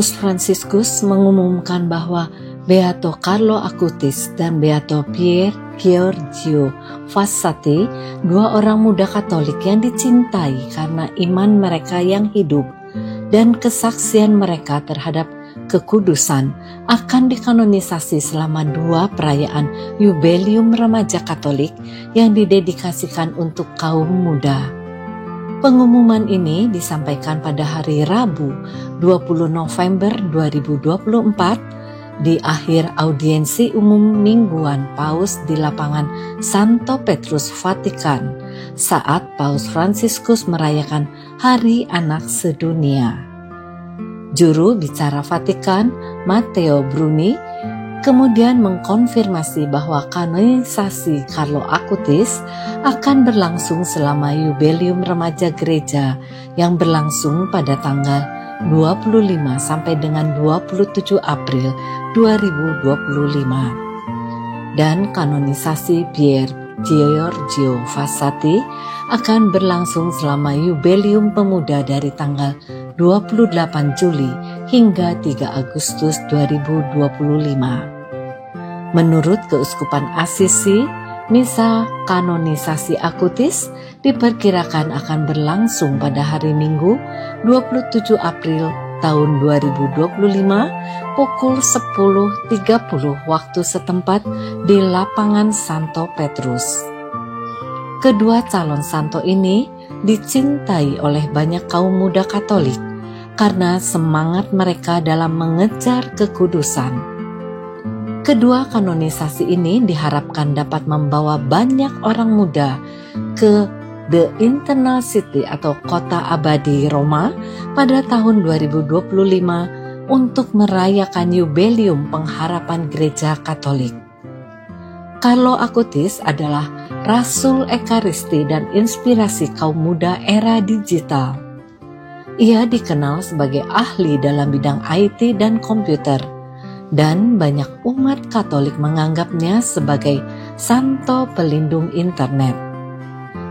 Paus Fransiskus mengumumkan bahwa Beato Carlo Acutis dan Beato Pier Giorgio Frassati, dua orang muda Katolik yang dicintai karena iman mereka yang hidup dan kesaksian mereka terhadap kekudusan, akan dikanonisasi selama 2 perayaan Yubelium Remaja Katolik yang didedikasikan untuk kaum muda. Pengumuman ini disampaikan pada hari Rabu 20 November 2024 di akhir audiensi umum mingguan Paus di lapangan Santo Petrus, Vatikan, saat Paus Fransiskus merayakan Hari Anak Sedunia. Juru bicara Vatikan, Matteo Bruni, kemudian mengkonfirmasi bahwa kanonisasi Carlo Acutis akan berlangsung selama Yubelium Remaja Gereja yang berlangsung pada tanggal 25 sampai dengan 27 April 2025. Dan kanonisasi Pier Giorgio Frassati akan berlangsung selama Yubelium Pemuda dari tanggal 28 Juli hingga 3 Agustus 2025. Menurut Keuskupan Assisi, misa kanonisasi Acutis diperkirakan akan berlangsung pada hari Minggu 27 April tahun 2025 pukul 10.30 waktu setempat di lapangan Santo Petrus. Kedua calon santo ini dicintai oleh banyak kaum muda Katolik karena semangat mereka dalam mengejar kekudusan. Kedua kanonisasi ini diharapkan dapat membawa banyak orang muda ke The Eternal City atau Kota Abadi Roma pada tahun 2025 untuk merayakan Yubelium Pengharapan Gereja Katolik. Carlo Acutis adalah rasul ekaristi dan inspirasi kaum muda era digital. Ia dikenal sebagai ahli dalam bidang IT dan komputer, dan banyak umat Katolik menganggapnya sebagai santo pelindung internet.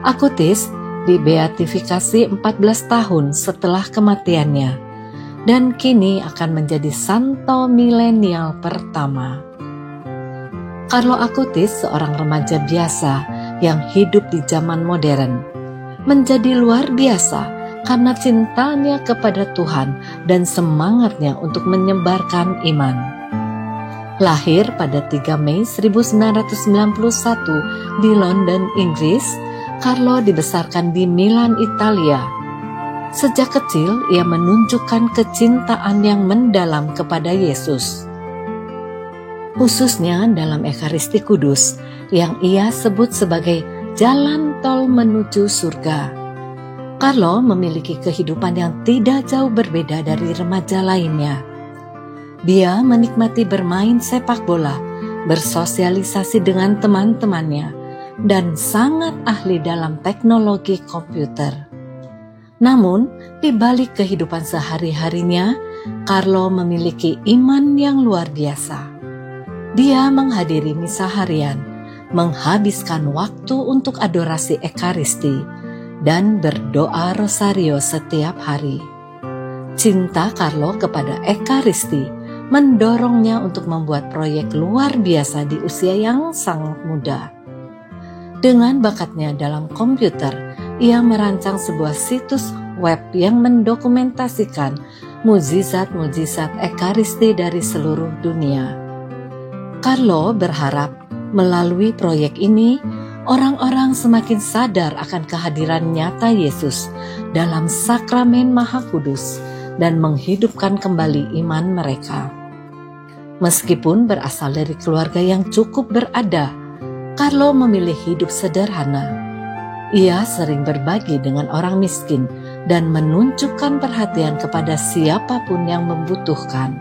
Acutis dibeatifikasi 14 tahun setelah kematiannya, dan kini akan menjadi santo milenial pertama. Carlo Acutis, seorang remaja biasa yang hidup di zaman modern, menjadi luar biasa karena cintanya kepada Tuhan dan semangatnya untuk menyebarkan iman. Lahir pada 3 Mei 1991 di London, Inggris, Carlo dibesarkan di Milan, Italia. Sejak kecil ia menunjukkan kecintaan yang mendalam kepada Yesus, khususnya dalam Ekaristi Kudus yang ia sebut sebagai jalan tol menuju surga. Carlo memiliki kehidupan yang tidak jauh berbeda dari remaja lainnya. Dia menikmati bermain sepak bola, bersosialisasi dengan teman-temannya, dan sangat ahli dalam teknologi komputer. Namun, di balik kehidupan sehari-harinya, Carlo memiliki iman yang luar biasa. Dia menghadiri misa harian, menghabiskan waktu untuk adorasi ekaristi, dan berdoa rosario setiap hari. Cinta Carlo kepada ekaristi mendorongnya untuk membuat proyek luar biasa di usia yang sangat muda. Dengan bakatnya dalam komputer, ia merancang sebuah situs web yang mendokumentasikan mukjizat-mukjizat ekaristi dari seluruh dunia. Carlo berharap melalui proyek ini, orang-orang semakin sadar akan kehadiran nyata Yesus dalam sakramen Maha Kudus dan menghidupkan kembali iman mereka. Meskipun berasal dari keluarga yang cukup berada, Carlo memilih hidup sederhana. Ia sering berbagi dengan orang miskin dan menunjukkan perhatian kepada siapapun yang membutuhkan.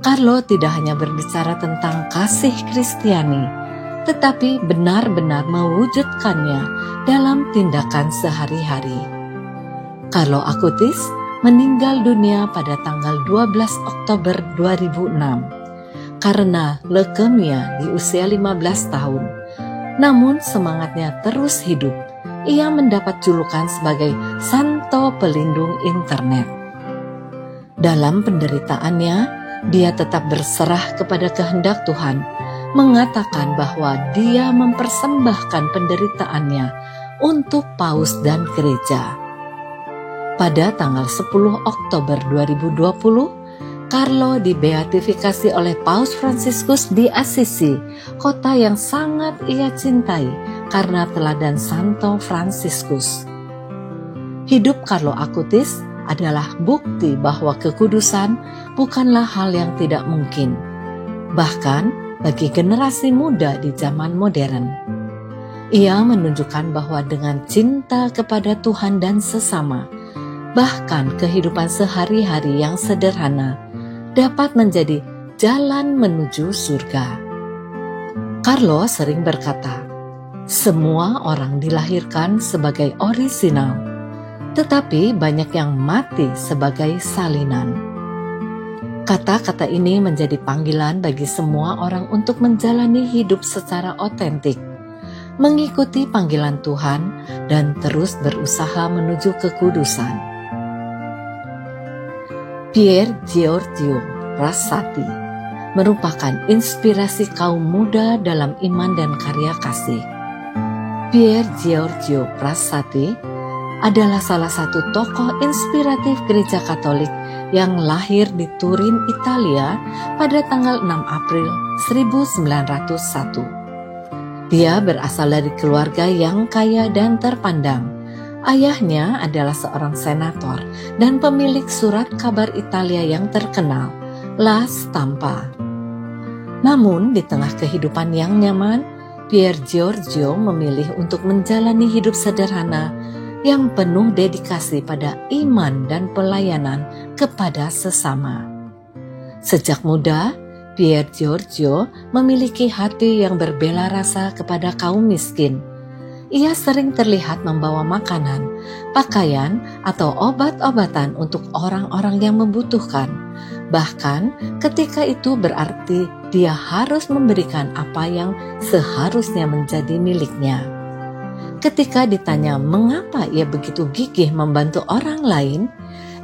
Carlo tidak hanya berbicara tentang kasih Kristiani, tetapi benar-benar mewujudkannya dalam tindakan sehari-hari. Carlo Acutis meninggal dunia pada tanggal 12 Oktober 2006 karena leukemia di usia 15 tahun. Namun semangatnya terus hidup. Ia mendapat julukan sebagai Santo Pelindung Internet. Dalam penderitaannya, dia tetap berserah kepada kehendak Tuhan, mengatakan bahwa dia mempersembahkan penderitaannya untuk Paus dan gereja. Pada tanggal 10 Oktober 2020, Carlo dibeatifikasi oleh Paus Fransiskus di Assisi, kota yang sangat ia cintai karena teladan Santo Fransiskus. Hidup Carlo Acutis adalah bukti bahwa kekudusan bukanlah hal yang tidak mungkin, bahkan bagi generasi muda di zaman modern. Ia menunjukkan bahwa dengan cinta kepada Tuhan dan sesama, bahkan kehidupan sehari-hari yang sederhana, dapat menjadi jalan menuju surga. Carlo sering berkata, "Semua orang dilahirkan sebagai orisinal, tetapi banyak yang mati sebagai salinan." Kata-kata ini menjadi panggilan bagi semua orang untuk menjalani hidup secara otentik, mengikuti panggilan Tuhan, dan terus berusaha menuju kekudusan. Pier Giorgio Frassati merupakan inspirasi kaum muda dalam iman dan karya kasih. Pier Giorgio Frassati adalah salah satu tokoh inspiratif gereja Katolik yang lahir di Turin, Italia pada tanggal 6 April 1901. Dia berasal dari keluarga yang kaya dan terpandang. Ayahnya adalah seorang senator dan pemilik surat kabar Italia yang terkenal, La Stampa. Namun, di tengah kehidupan yang nyaman, Pier Giorgio memilih untuk menjalani hidup sederhana yang penuh dedikasi pada iman dan pelayanan kepada sesama. Sejak muda, Pier Giorgio memiliki hati yang berbela rasa kepada kaum miskin. Ia sering terlihat membawa makanan, pakaian, atau obat-obatan untuk orang-orang yang membutuhkan. Bahkan ketika itu berarti dia harus memberikan apa yang seharusnya menjadi miliknya. Ketika ditanya mengapa ia begitu gigih membantu orang lain,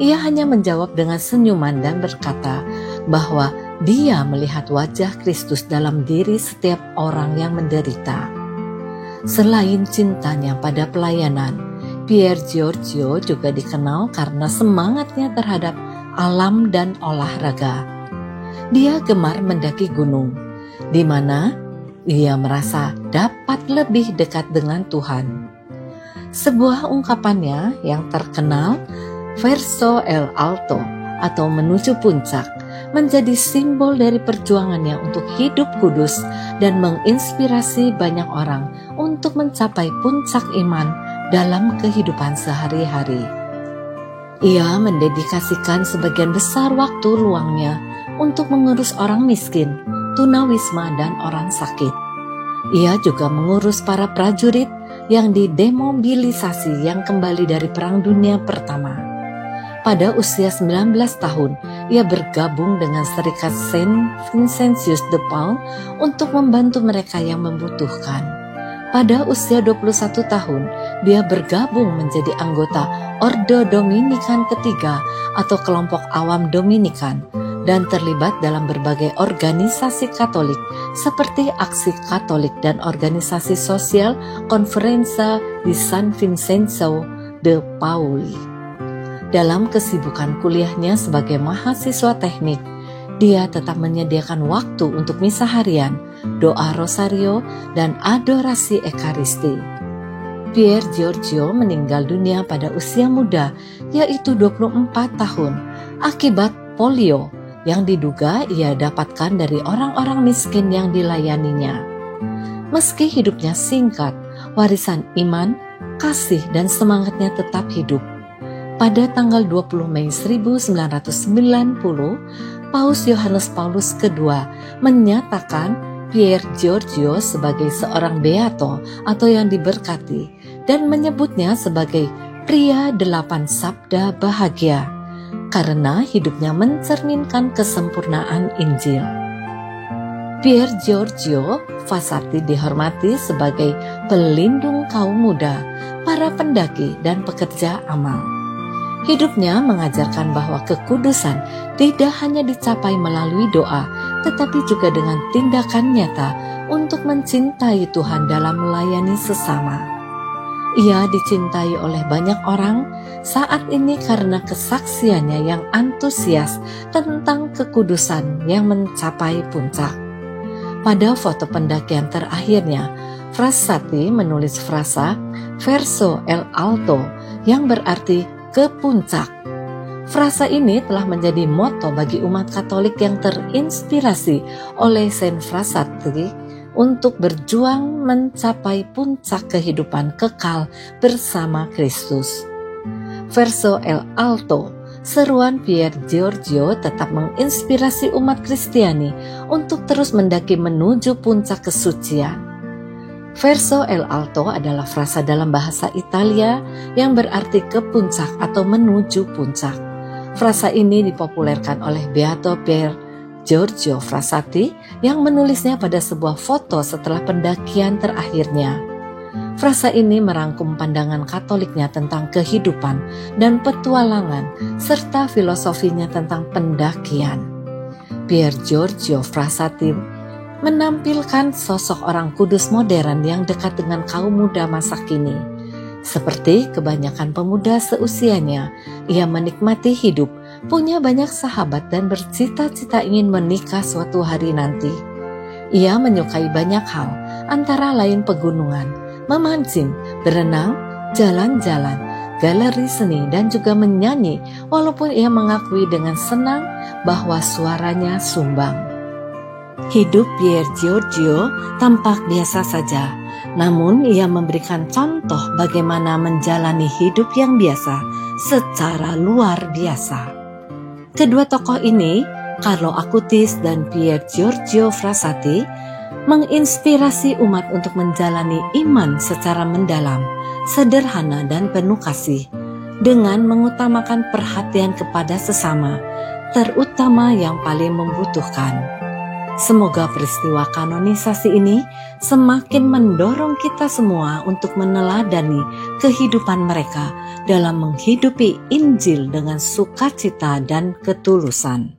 ia hanya menjawab dengan senyuman dan berkata bahwa dia melihat wajah Kristus dalam diri setiap orang yang menderita. Selain cintanya pada pelayanan, Pier Giorgio juga dikenal karena semangatnya terhadap alam dan olahraga. Dia gemar mendaki gunung, di mana ia merasa dapat lebih dekat dengan Tuhan. Sebuah ungkapannya yang terkenal, Verso el Alto atau menuju puncak, menjadi simbol dari perjuangannya untuk hidup kudus dan menginspirasi banyak orang untuk mencapai puncak iman dalam kehidupan sehari-hari. Ia mendedikasikan sebagian besar waktu luangnya untuk mengurus orang miskin, tunawisma, dan orang sakit. Ia juga mengurus para prajurit yang didemobilisasi yang kembali dari Perang Dunia Pertama. Pada usia 19 tahun, ia bergabung dengan Serikat Saint Vincentius de Paul untuk membantu mereka yang membutuhkan. Pada usia 21 tahun, dia bergabung menjadi anggota Ordo Dominikan ketiga atau kelompok awam Dominikan dan terlibat dalam berbagai organisasi Katolik seperti Aksi Katolik dan organisasi sosial Conferenza di San Vincenzo de Pauli. Dalam kesibukan kuliahnya sebagai mahasiswa teknik, dia tetap menyediakan waktu untuk misa harian, doa rosario, dan adorasi ekaristi. Pier Giorgio meninggal dunia pada usia muda, yaitu 24 tahun, akibat polio yang diduga ia dapatkan dari orang-orang miskin yang dilayaninya. Meski hidupnya singkat, warisan iman, kasih, dan semangatnya tetap hidup. Pada tanggal 20 Mei 1990, Paus Yohanes Paulus II menyatakan Pier Giorgio sebagai seorang beato atau yang diberkati dan menyebutnya sebagai pria 8 sabda bahagia karena hidupnya mencerminkan kesempurnaan Injil. Pier Giorgio Frassati dihormati sebagai pelindung kaum muda, para pendaki, dan pekerja amal. Hidupnya mengajarkan bahwa kekudusan tidak hanya dicapai melalui doa, tetapi juga dengan tindakan nyata untuk mencintai Tuhan dalam melayani sesama. Ia dicintai oleh banyak orang saat ini karena kesaksiannya yang antusias tentang kekudusan yang mencapai puncak. Pada foto pendakian terakhirnya, Frassati menulis frasa verso el alto yang berarti ke puncak. Frasa ini telah menjadi moto bagi umat Katolik yang terinspirasi oleh Saint Frassati untuk berjuang mencapai puncak kehidupan kekal bersama Kristus. Verso el alto, seruan Pier Giorgio tetap menginspirasi umat Kristiani untuk terus mendaki menuju puncak kesucian. Verso el alto adalah frasa dalam bahasa Italia yang berarti ke puncak atau menuju puncak. Frasa ini dipopulerkan oleh Beato Pier Giorgio Frassati yang menulisnya pada sebuah foto setelah pendakian terakhirnya. Frasa ini merangkum pandangan Katoliknya tentang kehidupan dan petualangan serta filosofinya tentang pendakian. Pier Giorgio Frassati menampilkan sosok orang kudus modern yang dekat dengan kaum muda masa kini. Seperti kebanyakan pemuda seusianya, ia menikmati hidup, punya banyak sahabat dan bercita-cita ingin menikah suatu hari nanti. Ia menyukai banyak hal, antara lain pegunungan, memancing, berenang, jalan-jalan, galeri seni, dan juga menyanyi, walaupun ia mengakui dengan senang bahwa suaranya sumbang. Hidup Pier Giorgio tampak biasa saja, namun ia memberikan contoh bagaimana menjalani hidup yang biasa secara luar biasa. Kedua tokoh ini, Carlo Acutis dan Pier Giorgio Frassati, menginspirasi umat untuk menjalani iman secara mendalam, sederhana dan penuh kasih, dengan mengutamakan perhatian kepada sesama, terutama yang paling membutuhkan. Semoga peristiwa kanonisasi ini semakin mendorong kita semua untuk meneladani kehidupan mereka dalam menghidupi Injil dengan sukacita dan ketulusan.